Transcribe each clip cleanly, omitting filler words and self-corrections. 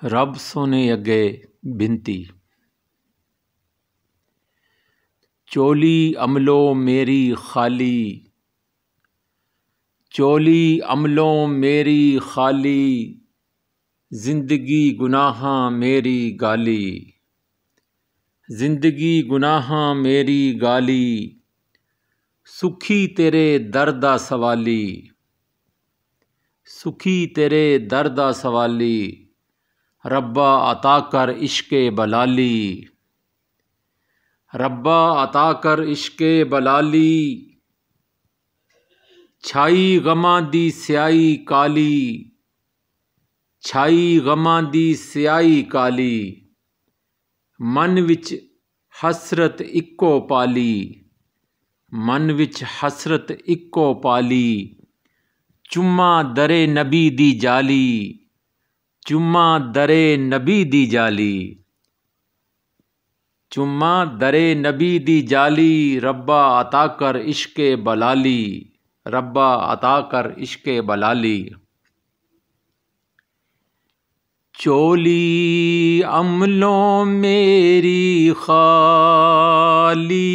रब सोने अगे बिनती। चोली अमलों मेरी खाली, चोली अमलों मेरी खाली, जिंदगी गुनाहां मेरी गाली, जिंदगी गुनाहां मेरी गाली, सुखी तेरे दर दा सवाली, सुखी तेरे दर दा सवाली, रब्बा अता कर इश्के बलाली, रब्बा अता कर इश्के बलाली, छाई गमां दी स्याही काली, छाई गमां दी स्याही काली, मन विच हसरत इक्को पाली, मन विच हसरत इक्को पाली, चुम्मा दरे नबी दी जाली, चुम्मा दरे नबी दी जाली, चुम्मा दरे नबी दी जाली, रब्बा अता कर इश्के बलाली, रब्बा अता कर इश्के बलाली। चोली अमलों मेरी खाली,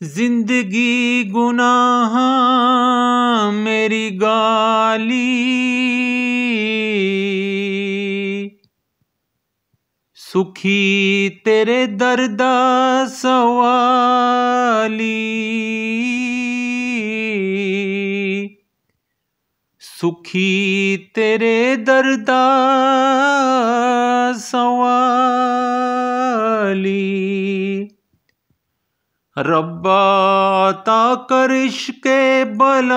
जिंदगी गुनाहां मेरी गाली, सुखी तेरे दर्दा सवाली, सुखी तेरे दर्दा सवाली, रब्बा अता कर इश्के बलाली,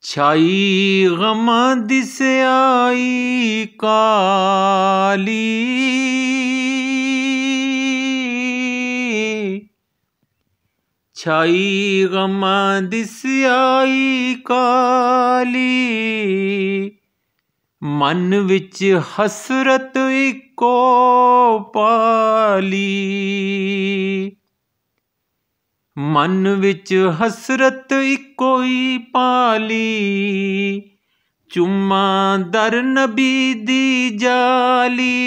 छाई गमां दी स्याही काली, छाई गमां दी स्याही काली, मन विच हसरत इक्को पाली, मन विच हसरत इक्को ही पाली, चुम्मा दर नबी दी जाली,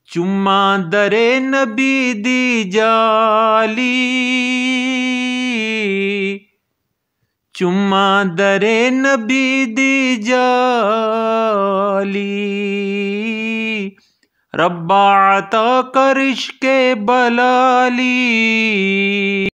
चुम्मा दरे नबी दी जाली, चुम्मा दरे नबी दी जाली, रब्बा अता कर इश्के बलाली।